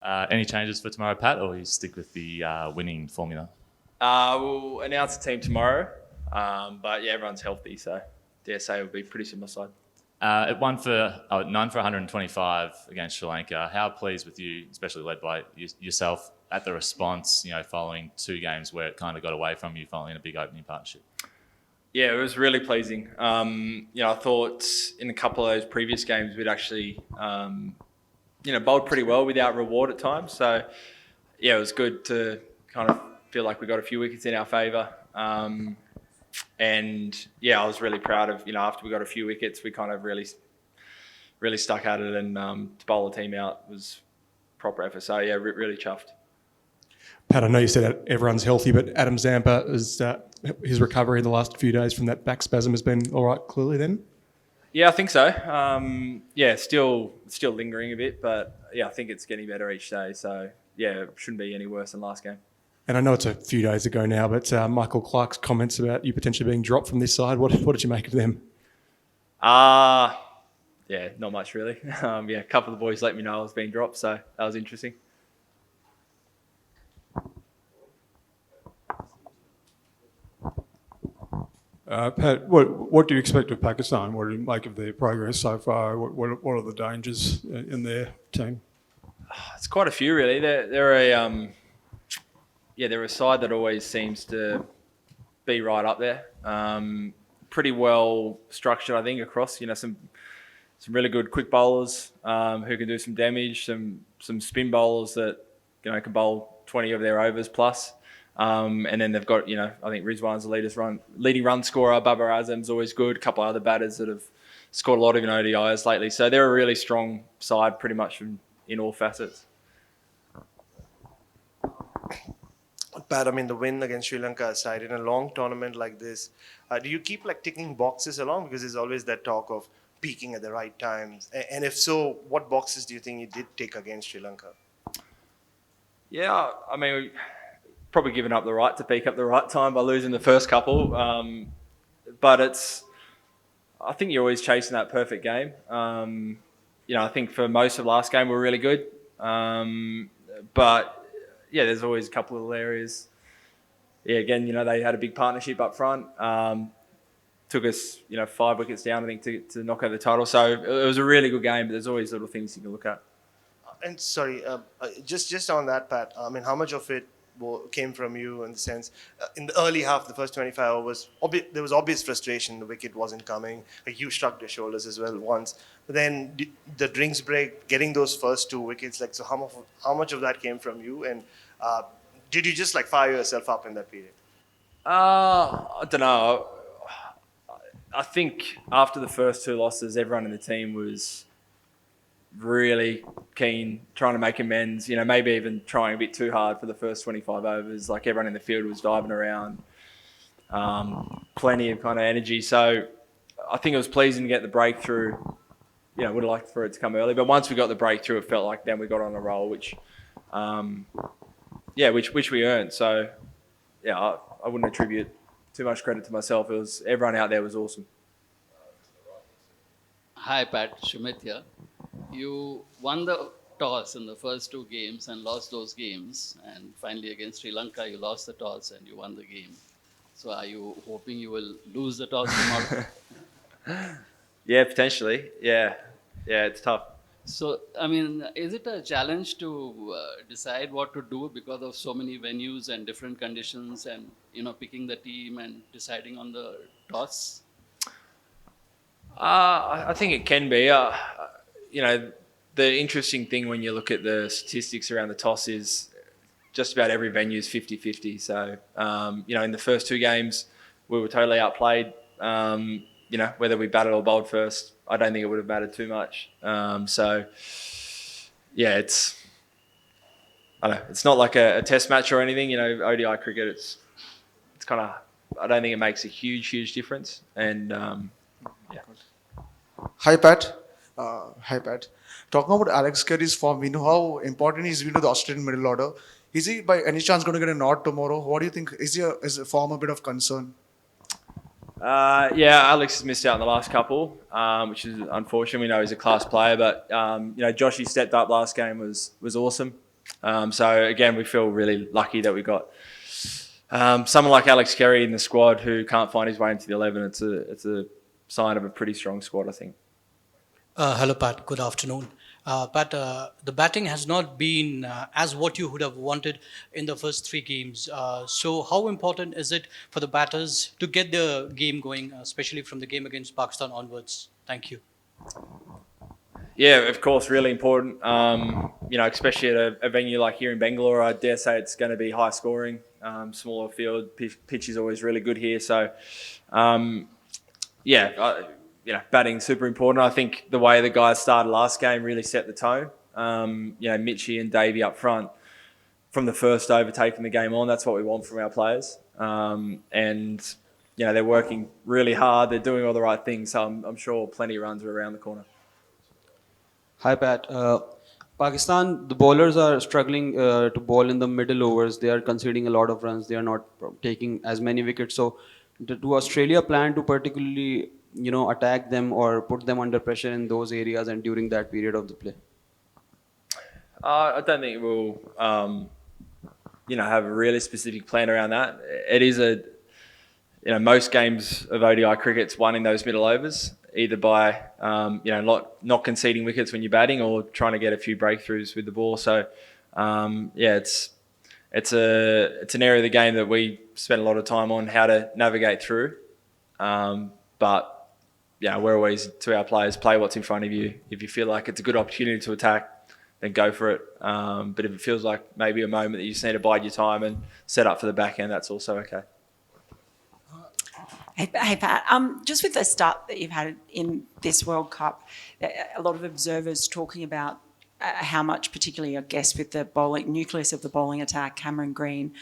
Any changes for tomorrow, Pat, or you stick with the winning formula? We'll announce the team tomorrow, but yeah, everyone's healthy, so dare say it'll be pretty similar side. It won for 9 for 125 against Sri Lanka. How pleased with you, especially led by yourself, at the response? Following 2 games where it kind of got away from you following a big opening partnership. Yeah, it was really pleasing. I thought in a couple of those previous games we'd actually, bowled pretty well without reward at times. So yeah, it was good to kind of feel like we got a few wickets in our favour. And yeah, I was really proud of, after we got a few wickets, we kind of really stuck at it, and to bowl the team out was proper effort. So yeah, really chuffed. Pat, I know you said that everyone's healthy, but Adam Zampa, his recovery in the last few days from that back spasm has been all right, clearly then? Yeah, I think so. Still lingering a bit, but yeah, I think it's getting better each day. So yeah, it shouldn't be any worse than last game. And I know it's a few days ago now, but Michael Clark's comments about you potentially being dropped from this side, what did you make of them? Yeah, not much really. A couple of the boys let me know I was being dropped, so that was interesting. Pat, what do you expect of Pakistan? What do you make of their progress so far? What are the dangers in their team? It's quite a few really. They're a side that always seems to be right up there. Pretty well structured, I think, across. Some really good quick bowlers who can do some damage. Some spin bowlers that can bowl 20 of their overs plus. And then they've got, I think Rizwan's the leading run scorer. Babar Azam's always good. A couple of other batters that have scored a lot of ODIs lately. So they're a really strong side pretty much in all facets. Pat, the win against Sri Lanka aside, in a long tournament like this, do you keep ticking boxes along? Because there's always that talk of peaking at the right times. And if so, what boxes do you think you did tick against Sri Lanka? Yeah, probably given up the right to peak at the right time by losing the first couple. But I think you're always chasing that perfect game. I think for most of last game we were really good. But yeah, there's always a couple of little areas. Yeah, again, they had a big partnership up front. Took us, 5 wickets down, I think, to knock over the title. So it was a really good game, but there's always little things you can look at. And sorry, just on that, Pat, how much of it came from you in the sense, in the early half, the first 25 overs, there was obvious frustration, the wicket wasn't coming, you shrugged your shoulders as well once, but then the drinks break, getting those first 2 wickets, so how much of that came from you, and did you just fire yourself up in that period? I don't know. I think after the first 2 losses, everyone in the team was really keen, trying to make amends, maybe even trying a bit too hard for the first 25 overs. Everyone in the field was diving around, plenty of kind of energy. So I think it was pleasing to get the breakthrough. Would have liked for it to come early, but once we got the breakthrough, it felt like then we got on a roll, which we earned. So yeah, I wouldn't attribute too much credit to myself. It was everyone out there was awesome. Hi Pat, Shumit here. You won the toss in the first 2 games and lost those games, and finally against Sri Lanka you lost the toss and you won the game. So are you hoping you will lose the toss tomorrow? Yeah, potentially. Yeah, it's tough. So, is it a challenge to decide what to do because of so many venues and different conditions and, picking the team and deciding on the toss? I think it can be. The interesting thing when you look at the statistics around the toss is just about every venue is 50-50. So, in the first 2 games, we were totally outplayed. Whether we batted or bowled first, I don't think it would have mattered too much. It's not like a test match or anything. ODI cricket, it's kind of, I don't think it makes a huge difference. And Hi Pat. Talking about Alex Carey's form, we know how important he's been to the Australian middle order. Is he by any chance going to get a nod tomorrow? What do you think? Is the form a bit of concern? Alex has missed out in the last couple, which is unfortunate. We know he's a class player, but Joshy stepped up last game was awesome. So again, we feel really lucky that we got someone like Alex Carey in the squad who can't find his way into the 11. It's a sign of a pretty strong squad, I think. Hello, Pat. Good afternoon. Pat, the batting has not been as what you would have wanted in the first three games. So, how important is it for the batters to get the game going, especially from the game against Pakistan onwards? Thank you. Yeah, of course, really important. Especially at a venue like here in Bangalore, I dare say it's going to be high scoring, smaller field. Pitch is always really good here. So, batting super important. I think the way the guys started last game really set the tone. Mitchie and Davey up front from the first over taking the game on. That's what we want from our players. They're working really hard. They're doing all the right things. So I'm sure plenty of runs are around the corner. Hi, Pat. Pakistan, the bowlers are struggling to bowl in the middle overs. They are conceding a lot of runs. They are not taking as many wickets. So, do Australia plan to particularly, attack them or put them under pressure in those areas and during that period of the play? I don't think we'll, have a really specific plan around that. It is most games of ODI cricket's won in those middle overs, either by, not conceding wickets when you're batting or trying to get a few breakthroughs with the ball. So, it's an area of the game that we spend a lot of time on how to navigate through. We're always, to our players, play what's in front of you. If you feel like it's a good opportunity to attack, then go for it. But if it feels like maybe a moment that you just need to bide your time and set up for the back end, that's also okay. Hey Pat, just with the start that you've had in this World Cup, a lot of observers talking about how much, particularly I guess with the bowling nucleus of the bowling attack, Cameron Green,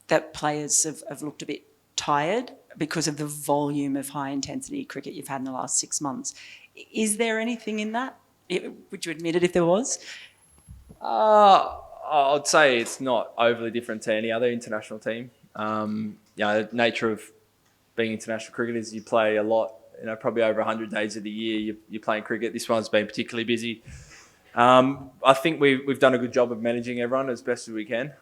that players have looked a bit tired because of the volume of high intensity cricket you've had in the last 6 months. Is there anything in that? Would you admit it if there was? I'd say it's not overly different to any other international team. The nature of being international cricketers, you play a lot, probably over 100 days of the year you're playing cricket. This one's been particularly busy. I think we've done a good job of managing everyone as best as we can.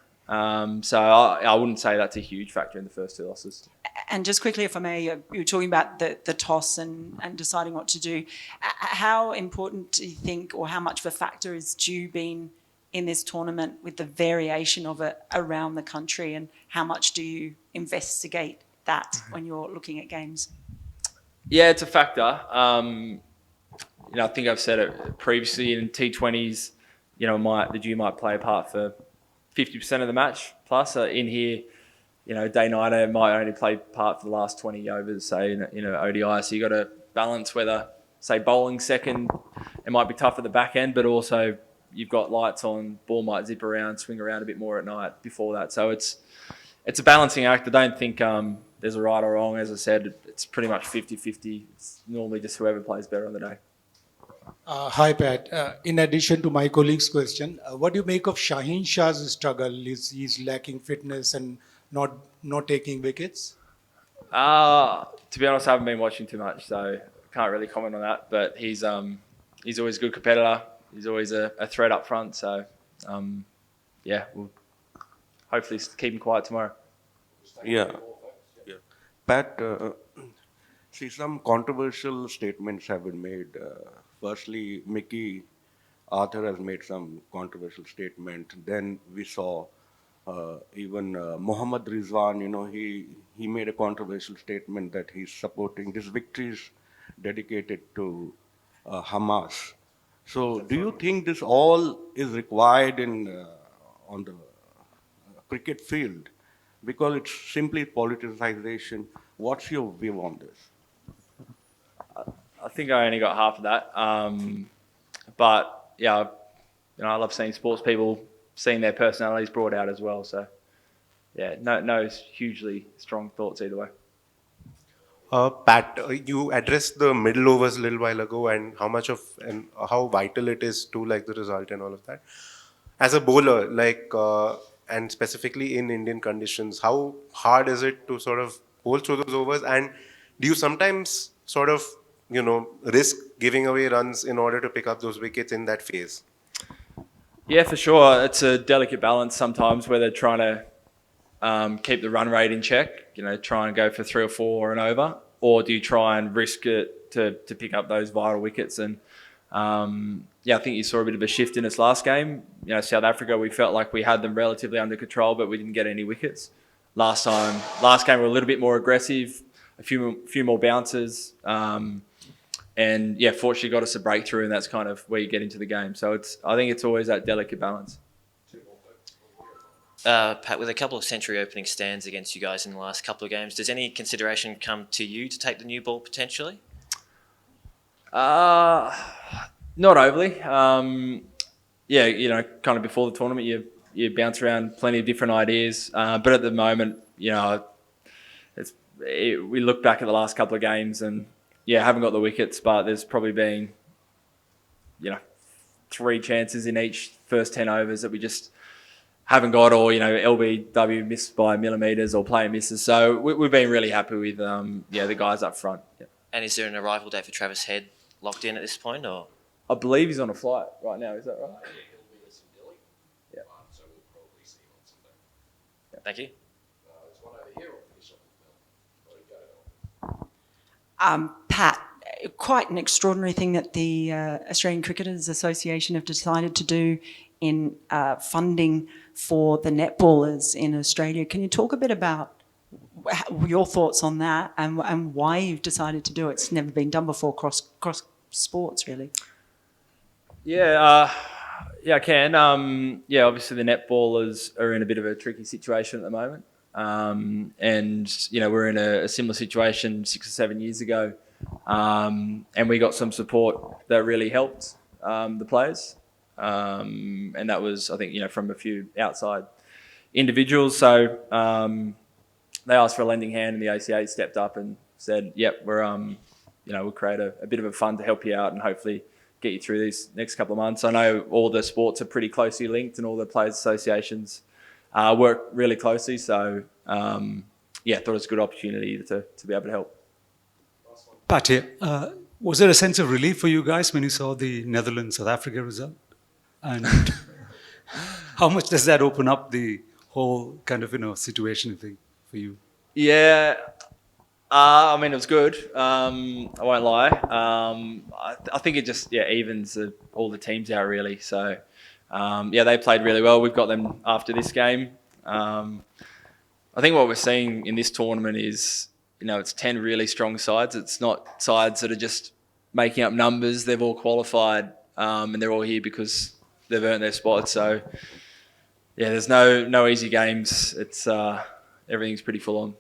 So I wouldn't say that's a huge factor in the first two losses. And just quickly, if I may, you were talking about the toss and deciding what to do. How important do you think, or how much of a factor is dew been in this tournament with the variation of it around the country, and how much do you investigate that when you're looking at games? Yeah, it's a factor. I think I've said it previously in T20s, the dew might play a part for 50% of the match plus. In here, day-nighter might only play part for the last 20 overs, say, in ODI. So you got to balance whether, say, bowling second, it might be tough at the back end, but also you've got lights on, ball might zip around, swing around a bit more at night before that. So it's a balancing act. I don't think there's a right or wrong. As I said, it's pretty much 50-50. It's normally just whoever plays better on the day. Hi, Pat. In addition to my colleague's question, what do you make of Shaheen Shah's struggle? He's lacking fitness and not taking wickets? To be honest, I haven't been watching too much, so can't really comment on that. But he's always a good competitor. He's always a threat up front. So, we'll hopefully keep him quiet tomorrow. Yeah. Pat, see, some controversial statements have been made. Firstly, Mickey Arthur has made some controversial statement. Then we saw even Mohammad Rizwan, he made a controversial statement that he's supporting this victories dedicated to Hamas. So do you think this all is required on the cricket field? Because it's simply politicization. What's your view on this? I think I only got half of that. But yeah, I love seeing sports people seeing their personalities brought out as well. So yeah, no hugely strong thoughts either way. Pat, you addressed the middle overs a little while ago and how vital it is to the result and all of that. As a bowler, and specifically in Indian conditions, how hard is it to sort of bowl through those overs? And do you sometimes sort of, risk giving away runs in order to pick up those wickets in that phase? Yeah, for sure. It's a delicate balance sometimes where they're trying to keep the run rate in check, try and go for 3 or 4 and over, or do you try and risk it to pick up those vital wickets? And I think you saw a bit of a shift in us last game. South Africa, we felt like we had them relatively under control, but we didn't get any wickets. Last game we were a little bit more aggressive, a few more bounces, and fortunately got us a breakthrough, and that's kind of where you get into the game. So I think it's always that delicate balance. Pat, with a couple of century opening stands against you guys in the last couple of games, does any consideration come to you to take the new ball potentially? Not overly. Kind of before the tournament, you bounce around plenty of different ideas. But at the moment, we look back at the last couple of games and haven't got the wickets, but there's probably been 3 chances in each first 10 overs that we just haven't got, or LBW missed by millimetres or player misses. So we've been really happy with the guys up front. Yeah. And is there an arrival date for Travis Head locked in at this point, or? I believe he's on a flight right now. Is that right? Yeah. Thank you. Pat, quite an extraordinary thing that the Australian Cricketers Association have decided to do in funding for the netballers in Australia. Can you talk a bit about your thoughts on that and why you've decided to do it? It's never been done before cross sports, really. Yeah, I can. Obviously the netballers are in a bit of a tricky situation at the moment. We're in a similar situation 6 or 7 years ago. And we got some support that really helped the players. And that was, I think, from a few outside individuals. So they asked for a lending hand, and the ACA stepped up and said, "Yep, we'll create a bit of a fund to help you out and hopefully get you through these next couple of months." I know all the sports are pretty closely linked, and all the players' associations work really closely. So thought it was a good opportunity to be able to help. Pat here. Was there a sense of relief for you guys when you saw the Netherlands-South Africa result? And how much does that open up the whole kind of situation thing for you? Yeah, it was good. I won't lie. I think it just evens all the teams out really. So they played really well. We've got them after this game. I think what we're seeing in this tournament is it's 10 really strong sides. It's not sides that are just making up numbers. They've all qualified and they're all here because they've earned their spot. So there's no easy games. It's everything's pretty full on.